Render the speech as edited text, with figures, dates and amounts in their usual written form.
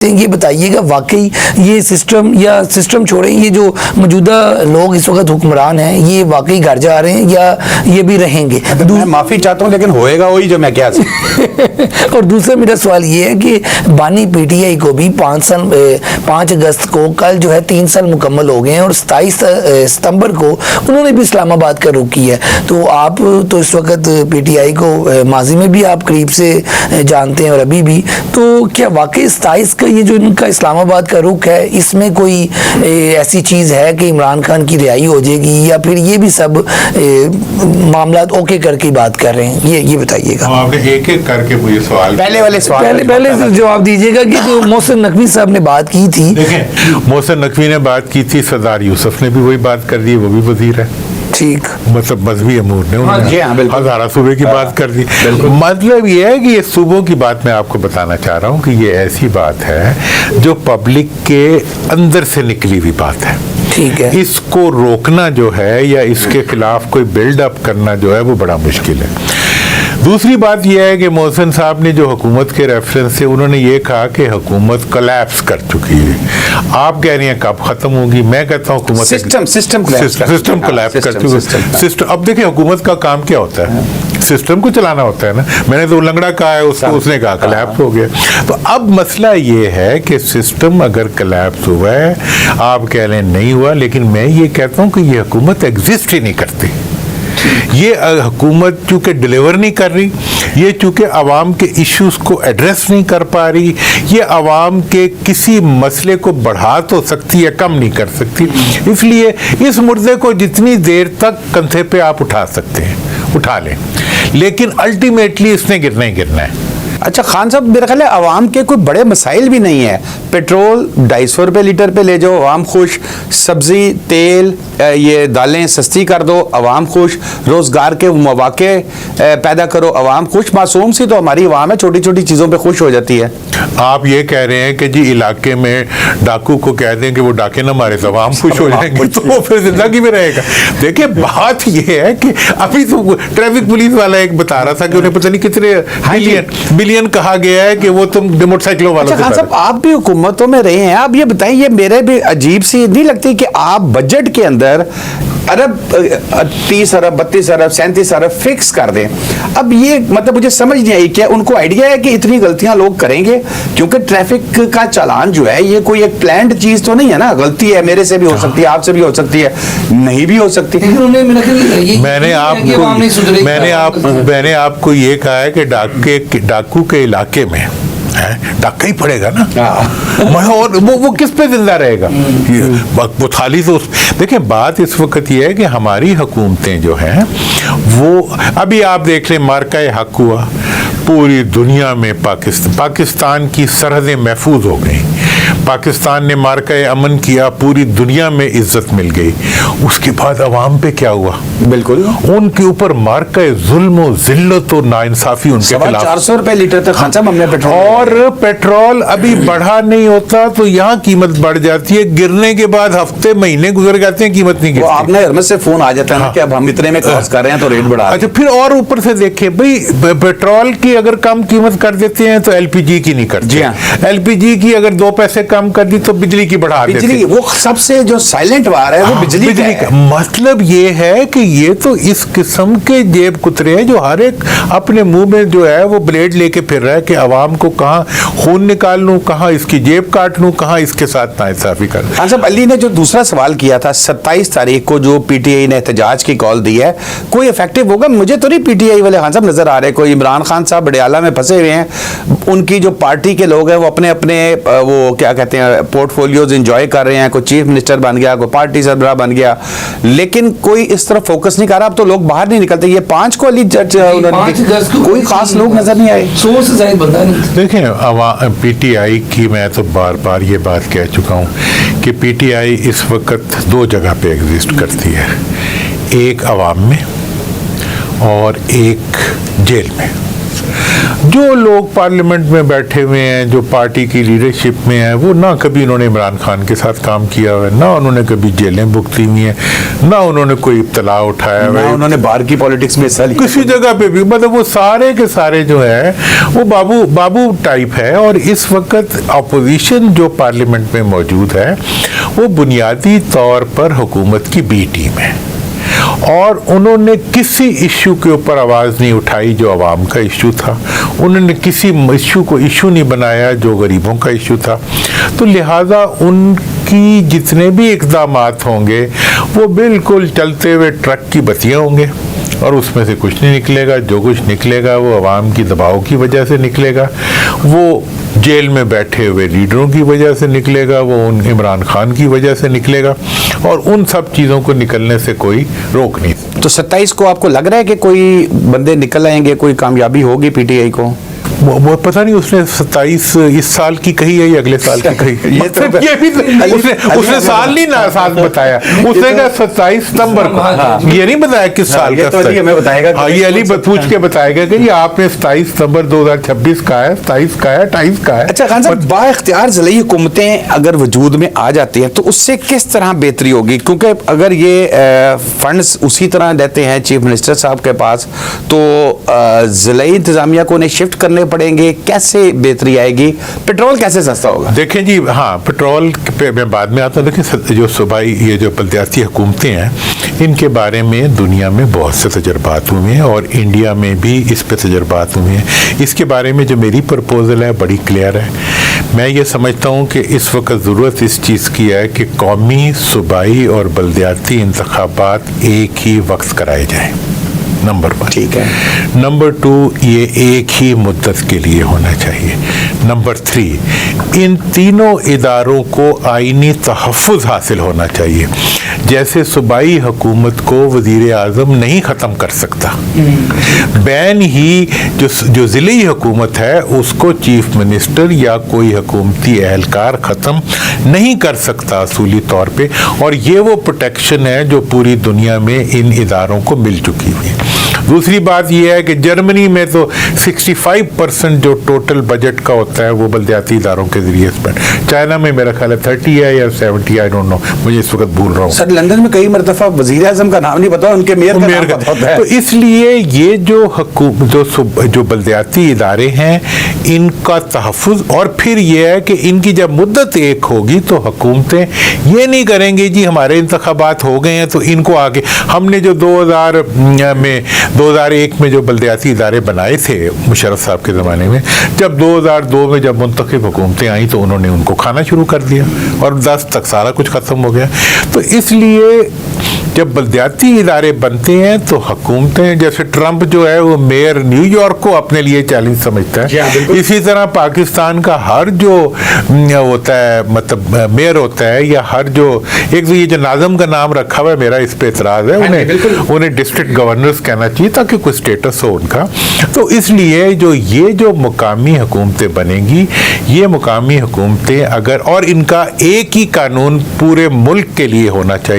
ये बताइएगा वाकई ये सिस्टम या सिस्टम छोड़ें, ये जो मौजूदा लोग इस वक्त हुक्मरान हैं ये वाकई घर जा रहे हैं या ये भी रहेंगे? मैं माफ़ी चाहता हूँ लेकिन होएगा वही जो मैं क्या और दूसरा मेरा सवाल ये है कि बानी पीटीआई को भी 5 अगस्त को कल जो है 3 साल मुकम्मल हो गए हैं और 27 सितंबर को उन्होंने भी इस्लामाबाद का रुख किया है। तो आप तो इस वक्त पीटीआई को माजी में भी आप करीब से जानते हैं और अभी भी, तो क्या वाकई 27 का ये जो इनका इस्लामाबाद का रुख है इसमें कोई ऐसी चीज़ है कि इमरान खान की रिहाई हो जाएगी या फिर ये भी सब मामला ओके करके बात कर रहे हैं? ये बताइएगा। आपने एक एक करके मुझे सवाल पहले जवाब दीजिएगा कि जो मोहसिन नकवी साहब ने बात की थी। देखें, मोहसिन नकवी ने बात की थी, सरदार यूसुफ ने भी वही बात कर दी, वो भी वजीर है। ठीक, मतलब मजहबी अमूर ने हज़ारा सूबे की बात कर दी। मतलब ये है कि ये सूबों की बात मैं आपको बताना चाह रहा हूँ कि ये ऐसी बात है जो पब्लिक के अंदर से निकली हुई बात है। ठीक है, इसको रोकना जो है या इसके खिलाफ कोई बिल्डअप करना जो है वो बड़ा मुश्किल है। दूसरी बात यह है कि मोहसिन साहब ने जो हुकूमत के रेफरेंस से उन्होंने ये कहा कि हुकूमत कोलैप्स कर चुकी है। आप कह रही हैं कब खत्म होगी, मैं कहता हूँ हुकूमत सिस्टम कोलैप्स कर चुकी है। सिस्टम, अब देखिए हुकूमत का काम क्या होता है, सिस्टम को चलाना होता है ना। मैंने तो लंगड़ा कहा है, उसको उसने कहा कोलैप्स हो गया। तो अब मसला ये है कि सिस्टम अगर कोलैप्स हुआ है, आप कह रहे हैं नहीं हुआ, लेकिन मैं ये कहता हूँ कि ये हुकूमत एग्जिस्ट ही नहीं करती। ये हुकूमत चूँकि डिलीवर नहीं कर रही, ये चूँकि आवाम के इश्यूज को एड्रेस नहीं कर पा रही, ये आवाम के किसी मसले को बढ़ा तो सकती है, कम नहीं कर सकती। इसलिए इस मुद्दे को जितनी देर तक कंधे पे आप उठा सकते हैं उठा लें, लेकिन अल्टीमेटली इसने गिरना ही गिरना है। अच्छा खान साहब, मेरा ख्याल है आवाम के कोई बड़े मसाइल भी नहीं है। पेट्रोल 250 रुपये लीटर पे ले जाओ, आवाम खुश। सब्जी, तेल, ये दालें सस्ती कर दो, आवाम खुश। रोज़गार के मौके पैदा करो, आवाम खुश। मासूम सी तो हमारी आवाम है, छोटी छोटी चीज़ों पे खुश हो जाती है। आप ये कह रहे हैं कि जी इलाके में डाकू को कह दें कि वो डाके ना मारे तो आवाम खुश हो जाएंगे, तो वो फिर जिंदगी में रहेगा। देखिए बात ये है कि अभी तो ट्रैफिक पुलिस वाला एक बता रहा था कि उन्हें पता नहीं कितने बिलियन कहा गया है कि वो तुम मोटरसाइकिलों वालों से। साहब आप भी हुकूमतों में रहे हैं, आप ये बताइए, मेरे भी अजीब सी नहीं लगती कि आप बजट के अंदर अरब 30 अरब 32 अरब 37 अरब फिक्स कर दें। अब ये मतलब मुझे समझ नहीं आई, क्या उनको आइडिया है कि इतनी गलतियां लोग करेंगे? क्योंकि ट्रैफिक का चालान जो है ये कोई एक प्लान्ड चीज तो नहीं है ना। गलती है, मेरे से भी हो सकती है, आपसे भी हो सकती है, नहीं भी हो सकती। मैंने आपको ये कहा है कि डाकू के इलाके में डाका ही पड़ेगा ना। और वो किस पे जिंदा रहेगा? वो थाली तो देखिए बात इस वक्त ये है कि हमारी हुकूमतें जो हैं वो, अभी आप देख लें मार्का हक हुआ, पूरी दुनिया में पाकिस्तान की सरहदें महफूज हो गई, पाकिस्तान ने मार्का अमन किया, पूरी दुनिया में इज्जत मिल गई। उसके बाद अवाम पे क्या हुआ? बिल्कुल उनके ऊपर मार्का जुल्म और जिल्लत और नाइंसाफी उनके खिलाफ। 400 रुपए लीटर तक खान साहब हमने पेट्रोल, और पेट्रोल अभी बढ़ा नहीं होता तो यहाँ कीमत बढ़ जाती है। गिरने के बाद हफ्ते महीने गुजर जाते हैं, कीमत नहीं गिरती। आपने हरमत से फोन आ जाता है ना कि अब हम इतने में क्रॉस कर रहे हैं तो रेट बढ़ा। अच्छा, फिर और ऊपर से देखें भाई, पेट्रोल की अगर कम कीमत कर देते हैं तो एलपीजी की नहीं करते। एलपीजी की अगर 2 पैसे कम कर दी तो बिजली की बढ़ा देते हैं। वो सबसे जो साइलेंट वार है वो बिजली का। मतलब ये है कि ये तो इस किस्म के जेब कुतरे हैं जो हर एक अपने मुंह में जो है वो ब्लेड लेके फिर रहा है कि अवाम को कहाँ खून निकाल लूं, कहाँ इसकी जेब काट लूं, कहाँ इसके साथ नाइंसाफी कर। हाँ साहब, अली ने जो दूसरा सवाल किया था 27 तारीख को जो पीटीआई ने एहतजाज की कॉल दी है, कोई इफेक्टिव होगा? मुझे तो नहीं पीटीआई वाले खान साहब नजर आ रहे। कोई इमरान खान साहब बडियाला में फंसे हुए हैं, उनकी जो पार्टी के लोग हैं वो अपने अपने वो क्या कहते हैं पोर्टफोलियोज एंजॉय कर रहे हैं। कोई चीफ मिनिस्टर बन गया, कोई पार्टी सरबराह बन गया, लेकिन कोई इस तरफ फोकस नहीं कर रहा। अब तो लोग बाहर नहीं निकलते। ये 5 को अली कोई खास लोग नजर नहीं आए। देखें पीटीआई की मैं तो बार बार ये बात कह चुका हूँ कि पीटीआई इस वक्त 2 जगह पे एग्जिस्ट करती है, एक अवाम में और एक जेल में। जो लोग पार्लियामेंट में बैठे हुए हैं, जो पार्टी की लीडरशिप में है, वो ना कभी उन्होंने इमरान खान के साथ काम किया हुआ है, ना उन्होंने कभी जेलें भुगती हुई हैं, ना उन्होंने कोई इब्तला उठाया हुआ है, उन्होंने बाहर की पॉलिटिक्स में हिस्सा लिया किसी जगह पे भी। मतलब वो सारे के सारे जो है वो बाबू टाइप है। और इस वक्त अपोजिशन जो पार्लियामेंट में मौजूद है वो बुनियादी तौर पर हुकूमत की बी टीम है, और उन्होंने किसी इश्यू के ऊपर आवाज़ नहीं उठाई जो आवाम का इश्यू था। उन्होंने किसी इश्यू को इश्यू नहीं बनाया जो गरीबों का इश्यू था। तो लिहाजा उनकी जितने भी इक़दामात होंगे वो बिल्कुल चलते हुए ट्रक की बत्तियाँ होंगे, और उसमें से कुछ नहीं निकलेगा। जो कुछ निकलेगा वो अवाम की दबाव की वजह से निकलेगा, वो जेल में बैठे हुए लीडरों की वजह से निकलेगा, वो उन इमरान खान की वजह से निकलेगा, और उन सब चीज़ों को निकलने से कोई रोक नहीं। तो 27 को आपको लग रहा है कि कोई बंदे निकल आएंगे, कोई कामयाबी होगी पीटीआई को? वो पता नहीं उसने 27 इस साल की कही है या अगले साल की कही है। ये भी उसने साल नहीं ना साल बताया, उसने कहा 27 सितंबर को। ये नहीं बताया किस साल का। हमें बताएगा। हाँ, ये अली पूछ के बताएगा कि ये आपने 27 सितंबर 2026 का है, 27 का है, 28 का है। अच्छा खान साहब, बाइख्तियार ज़िले हुकूमतें अगर वजूद में आ जाती हैं तो उससे किस तरह बेहतरी होगी? क्योंकि अगर ये फंड्स उसी तरह रहते हैं चीफ मिनिस्टर साहब के पास, तो ज़िले इंतजामिया को उन्हें शिफ्ट करने पड़ेंगे, कैसे बेहतरी आएगी? पेट्रोल कैसे सस्ता होगा? देखें जी, हाँ, पेट्रोल पे मैं बाद में आता हूँ। देखिए, जो सूबाई ये जो बल्दियाती हुकूमतें हैं, इनके बारे में दुनिया में बहुत से तजर्बात हुए हैं, और इंडिया में भी इस पे तजर्बात हुए हैं। इसके बारे में जो मेरी प्रपोजल है बड़ी क्लियर है। मैं ये समझता हूँ कि इस वक्त ज़रूरत इस चीज़ की है कि कौमी, सूबाई और बल्दियाती इंतखाबात एक ही वक्त कराए जाएँ, नंबर 1। ठीक है। नंबर 2, ये एक ही मुद्दत के लिए होना चाहिए। नंबर 3, इन तीनों इदारों को आईनी तहफ़्फ़ुज़ हासिल होना चाहिए। जैसे सूबाई हुकूमत को वज़ीर आज़म नहीं ख़त्म कर सकता, बैन ही जो ज़िली हुकूमत है उसको चीफ मिनिस्टर या कोई हुकूमती एहलकार ख़त्म नहीं कर सकता असूली तौर पे, और ये वो प्रोटेक्शन है जो पूरी दुनिया में इन इदारों को मिल चुकी हुई है। दूसरी बात यह है कि जर्मनी में तो 65% जो टोटल बजट का होता है वो बल्दियाती इदारों के जरिए स्पेंड। चाइना में मेरा ख्याल है 30 है या 70, आई डोंट नो, मुझे इस वक्त भूल रहा हूँ। सर, लंदन में कई मरतबा वज़ीर आज़म का नाम नहीं पता, उनके मेयर का नाम पता होता है। तो इसलिए ये जो बल्दियाती इदारे हैं इनका तहफ़्फ़ुज़, और फिर यह है कि इनकी जब मुद्दत एक होगी तो हुकूमतें ये नहीं करेंगे जी हमारे इंतखाबात हो गए हैं तो इनको आगे। हमने जो 2001 में जो बल्दियाती इदारे बनाए थे मुशर्रफ साहब के ज़माने में, जब 2002 में जब मुंतखब हुकूमतें आई तो उन्होंने उनको खाना शुरू कर दिया, और 10 तक सारा कुछ ख़त्म हो गया। तो इसलिए जब बल्दियाती इदारे बनते हैं तो हुकूमतें, जैसे ट्रंप जो है वो मेयर न्यूयॉर्क को अपने लिए चैलेंज समझता है, इसी तरह पाकिस्तान का हर जो होता है, मतलब मेयर होता है, या हर जो एक तो ये जो नाज़म का नाम रखा हुआ है, मेरा इस पे एतराज़ है, उन्हें डिस्ट्रिक्ट गवर्नर्स कहना चाहिए ताकि कोई स्टेटस हो उनका। तो इसलिए ये जो मुकामी हुकूमतें बनेंगी, ये मुकामी हुकूमतें अगर, और इनका एक ही कानून पूरे मुल्क के लिए होना चाहिए।